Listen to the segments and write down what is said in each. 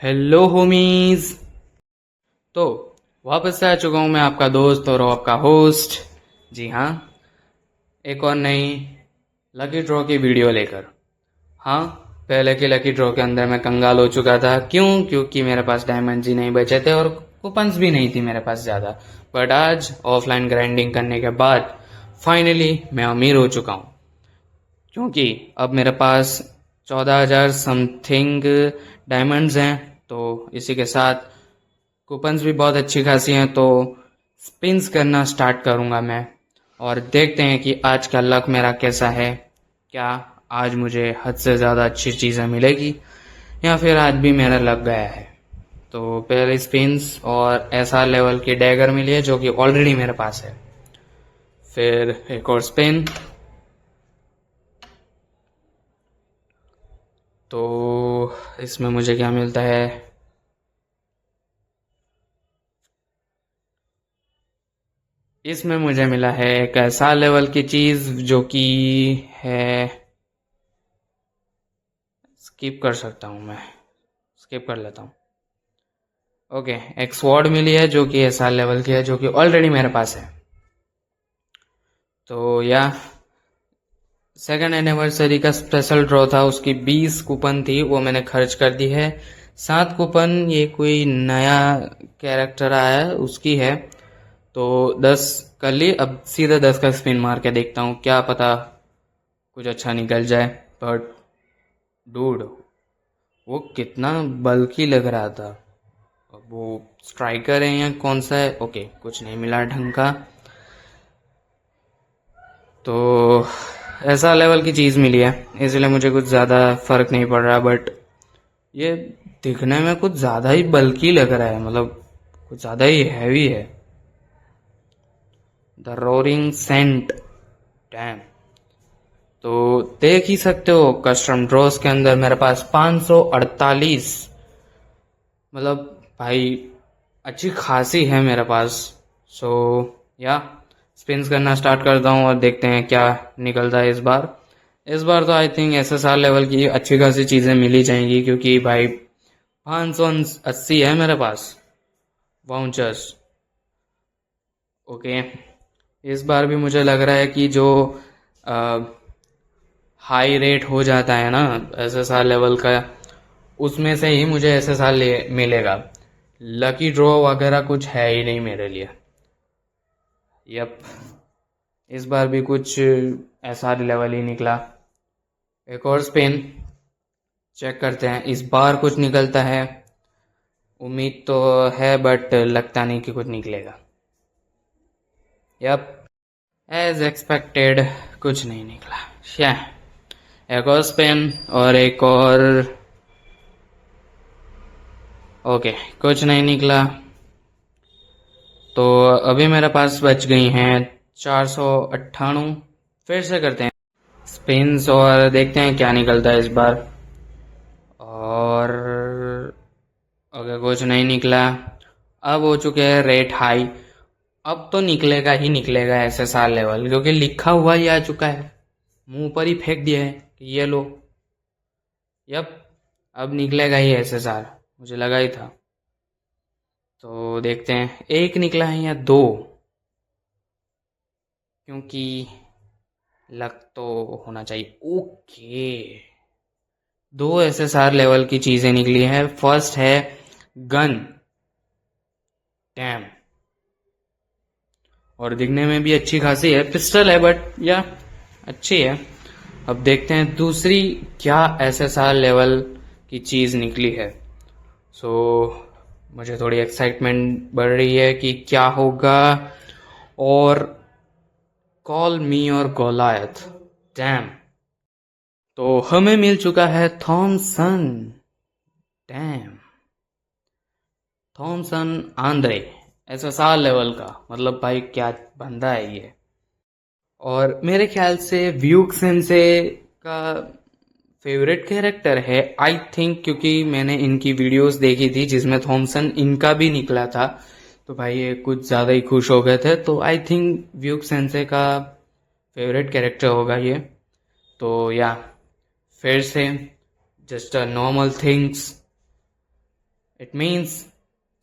Hello homies. तो वापस से आ चुका हूँ मैं, आपका दोस्त और आपका होस्ट। जी हाँ, एक और नई लकी ड्रॉ की वीडियो लेकर। हाँ, पहले की लकी ड्रॉ के अंदर मैं कंगाल हो चुका था। क्योंकि मेरे पास डायमंड्स ही नहीं बचे थे और कूपन्स भी नहीं थी मेरे पास ज़्यादा। बट आज ऑफलाइन ग्राइंडिंग करने के बाद फाइनली मैं अमीर हो चुका हूँ, क्योंकि अब मेरे पास 14,000 समथिंग डायमंड्स हैं। तो इसी के साथ कूपन्स भी बहुत अच्छी खासी हैं, तो स्पिन्स करना स्टार्ट करूंगा मैं। और देखते हैं कि आज का लक मेरा कैसा है। क्या आज मुझे हद से ज़्यादा अच्छी चीज़ें मिलेगी या फिर आज भी मेरा लक गया है। तो पहले स्पिन्स और ऐसा लेवल की डैगर मिली है जो कि ऑलरेडी मेरे पास है। फिर एक और स्पिन। तो इसमें मुझे क्या मिलता है? इसमें मुझे मिला है एक ऐसा लेवल की चीज जो कि है, स्किप कर सकता हूँ मैं, स्किप कर लेता हूँ। ओके, एक स्वॉर्ड मिली है जो कि ऐसा लेवल की है जो कि ऑलरेडी मेरे पास है। तो या सेकेंड एनिवर्सरी का स्पेशल ड्रॉ था, उसकी 20 कूपन थी, वो मैंने खर्च कर दी है। 7 कूपन ये कोई नया कैरेक्टर आया है उसकी है। तो 10 कर ली, अब सीधा 10 का स्पिन मार के देखता हूँ, क्या पता कुछ अच्छा निकल जाए। बट डूड, वो कितना बल्कि लग रहा था। अब वो स्ट्राइकर है या कौन सा है? ओके, कुछ नहीं मिला ढंग का। तो ऐसा लेवल की चीज़ मिली है, इसलिए मुझे कुछ ज़्यादा फर्क नहीं पड़ रहा। बट ये दिखने में कुछ ज़्यादा ही बल्कि लग रहा है, मतलब कुछ ज़्यादा ही हैवी है। The roaring saint, damn. तो देख ही सकते हो कस्टम ड्रॉस के अंदर मेरे पास 548, मतलब भाई अच्छी खासी है मेरे पास। सो या स्पिन्स करना स्टार्ट करता हूँ और देखते हैं क्या निकलता है इस बार। इस बार तो आई थिंक SSR लेवल की अच्छी खासी चीज़ें मिल ही जाएंगी, क्योंकि भाई 580 है मेरे पास वाउचर्स। ओके, इस बार भी मुझे लग रहा है कि जो हाई रेट हो जाता है ना SSR लेवल का, उसमें से ही मुझे SSR मिलेगा। लकी ड्रॉ वगैरह कुछ है ही नहीं मेरे लिए। यप, इस बार भी कुछ SR लेवल ही निकला। एक और स्पिन चेक करते हैं, इस बार कुछ निकलता है। उम्मीद तो है बट लगता नहीं कि कुछ निकलेगा। यप, एज एक्सपेक्टेड कुछ नहीं निकला। श्या, एक और स्पिन और एक और। ओके, कुछ नहीं निकला। तो अभी मेरे पास बच गई हैं 498। फिर से करते हैं स्पिन्स और देखते हैं क्या निकलता है इस बार। और ओके, कुछ नहीं निकला। अब हो चुके हैं रेट हाई। अब तो निकलेगा ही निकलेगा SSR लेवल, क्योंकि लिखा हुआ ही आ चुका है, मुंह पर ही फेंक दिया है कि ये लो। यप, अब निकलेगा ही SSR, मुझे लगा ही था। तो देखते हैं एक निकला है या दो, क्योंकि लक तो होना चाहिए। ओके, दो SSR लेवल की चीजें निकली है। फर्स्ट है गन, डैम, और दिखने में भी अच्छी खासी है, पिस्टल है बट या अच्छी है। अब देखते हैं दूसरी क्या SSR लेवल की चीज निकली है। सो मुझे थोड़ी एक्साइटमेंट बढ़ रही है कि क्या होगा। और कॉल मी और गोलायत, डैम। तो हमें मिल चुका है Thomson, damn, Thomson Andre, SSR level का। मतलब भाई क्या बंदा है ये। और मेरे ख्याल से व्यूक सेंसे का फेवरेट कैरेक्टर है आई थिंक, क्योंकि मैंने इनकी वीडियोस देखी थी जिसमें थॉमसन इनका भी निकला था। तो भाई ये कुछ ज़्यादा ही खुश हो गए थे। तो आई थिंक व्यूक सेंसे का फेवरेट कैरेक्टर होगा ये। तो या फिर से just a normal things, it means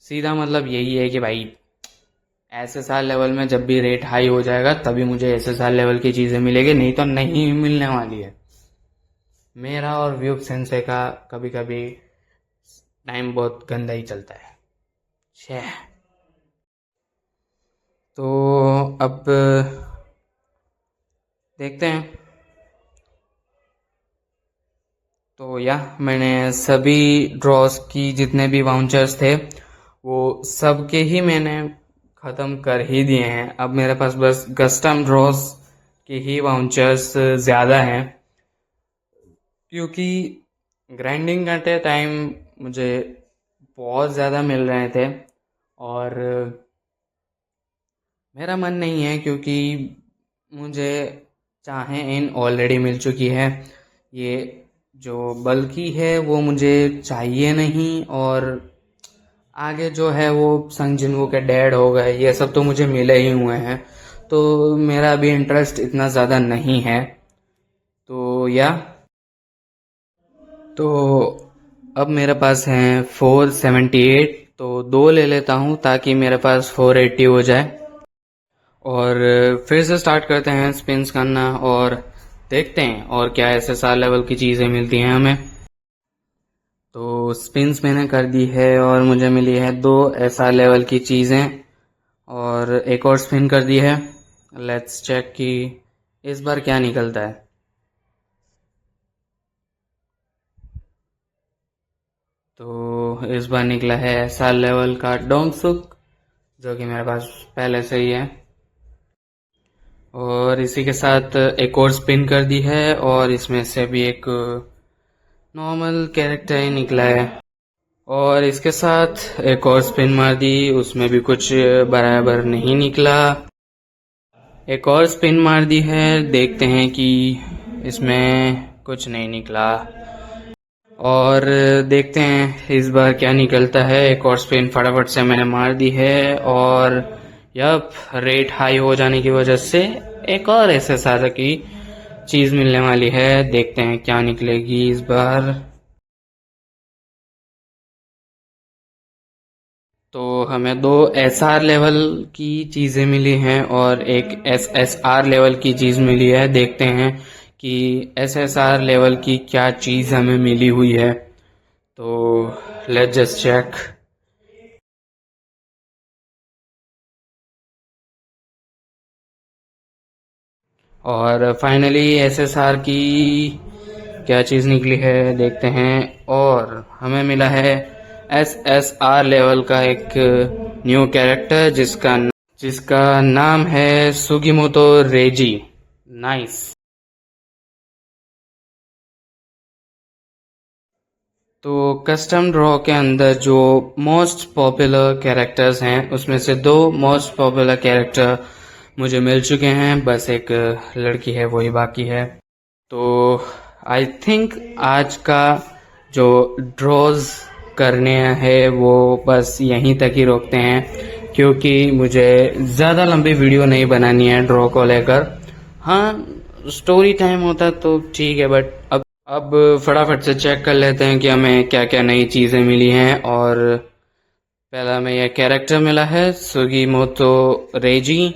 सीधा मतलब यही है कि भाई SSR लेवल में जब भी रेट हाई हो जाएगा तभी मुझे SSR लेवल की चीज़ें मिलेगी, नहीं तो नहीं मिलने वाली है। मेरा और व्यूब सेंसे का कभी कभी टाइम बहुत गंदा ही चलता है। छे। तो अब देखते हैं। तो मैंने सभी ड्रॉस की जितने भी वाउचर्स थे वो सबके ही मैंने ख़त्म कर ही दिए हैं। अब मेरे पास बस कस्टम ड्रॉस के ही वाउचर्स ज़्यादा हैं, क्योंकि ग्राइंडिंग करते टाइम मुझे बहुत ज़्यादा मिल रहे थे और मेरा मन नहीं है, क्योंकि मुझे चाहे इन ऑलरेडी मिल चुकी है। ये जो बल्कि है वो मुझे चाहिए नहीं, और आगे जो है वो संग जिनवू के डैड हो गए, ये सब तो मुझे मिले ही हुए हैं, तो मेरा अभी इंटरेस्ट इतना ज़्यादा नहीं है। तो तो अब मेरे पास हैं 478, तो 2 ले लेता हूँ ताकि मेरे पास 480 हो जाए। और फिर से स्टार्ट करते हैं स्पिन्स करना और देखते हैं और क्या SSR लेवल की चीज़ें मिलती हैं हमें। तो स्पिन्स मैंने कर दी है और मुझे मिली है 2 SR लेवल की चीज़ें, और एक और स्पिन कर दी है। लेट्स चेक कि इस बार क्या निकलता है। तो इस बार निकला है SR लेवल का डोंगसुक, जो कि मेरे पास पहले से ही है। और इसी के साथ एक और स्पिन कर दी है और इसमें से भी एक नॉर्मल कैरेक्टर ही निकला है। और इसके साथ एक और स्पिन मार दी, उसमें भी कुछ बराबर नहीं निकला। एक और स्पिन मार दी है, देखते हैं कि इसमें कुछ नहीं निकला। और देखते हैं इस बार क्या निकलता है। एक और स्पिन फटाफट से मैंने मार दी है और रेट हाई हो जाने की वजह से एक और SSR की चीज़ मिलने वाली है। देखते हैं क्या निकलेगी इस बार। तो हमें 2 SR लेवल की चीज़ें मिली हैं और एक SSR लेवल की चीज़ मिली है। देखते हैं कि SSR लेवल की क्या चीज़ हमें मिली हुई है। तो लेट्स जस्ट चेक। और फाइनली SSR की क्या चीज़ निकली है देखते हैं। और हमें मिला है SSR लेवल का एक न्यू कैरेक्टर जिसका नाम है सुगिमोतो रेजी। नाइस। तो कस्टम ड्रॉ के अंदर जो मोस्ट पॉपुलर कैरेक्टर्स हैं उसमें से 2 मोस्ट पॉपुलर कैरेक्टर मुझे मिल चुके हैं, बस एक लड़की है वही बाकी है। तो आई थिंक आज का जो ड्रॉज करने हैं वो बस यहीं तक ही रोकते हैं, क्योंकि मुझे ज़्यादा लंबी वीडियो नहीं बनानी है ड्रॉ को लेकर। हाँ, स्टोरी टाइम होता तो ठीक है, बट अब फटाफट से चेक कर लेते हैं कि हमें क्या क्या नई चीज़ें मिली हैं। और पहला हमें यह कैरेक्टर मिला है सुगीमोतो रेजी,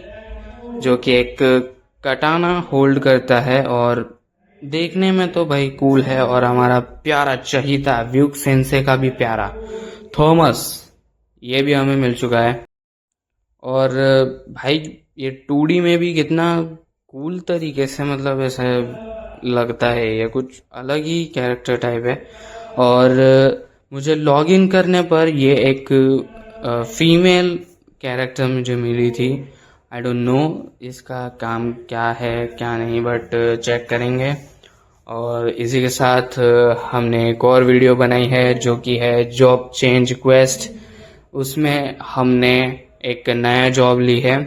जो कि एक कटाना होल्ड करता है और देखने में तो भाई कूल है। और हमारा प्यारा चहीता व्यूक सेंसे का भी प्यारा थॉमस, ये भी हमें मिल चुका है। और भाई ये 2D में भी कितना कूल तरीके से मतलब ऐसे लगता है, ये कुछ अलग ही कैरेक्टर टाइप है। और मुझे लॉग इन करने पर ये एक फीमेल कैरेक्टर मुझे मिली थी। आई डोंट नो इसका काम क्या है क्या नहीं, बट चेक करेंगे। और इसी के साथ हमने एक और वीडियो बनाई है जो कि है जॉब चेंज क्वेस्ट। उसमें हमने एक नया जॉब ली है,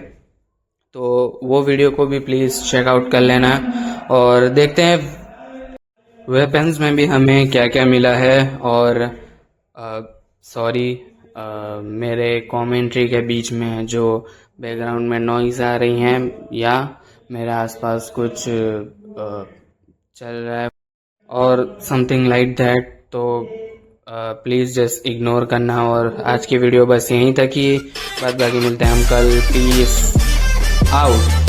तो वो वीडियो को भी प्लीज़ चेकआउट कर लेना। और देखते हैं वेपन्स में भी हमें क्या क्या मिला है। और सॉरी, मेरे कमेंट्री के बीच में जो बैकग्राउंड में नॉइज़ आ रही हैं या मेरे आसपास कुछ चल रहा है और समथिंग लाइक दैट, तो प्लीज़ जस्ट इग्नोर करना। और आज की वीडियो बस यहीं तक ही, बाद बाकी मिलते हैं हम कल। Peace out.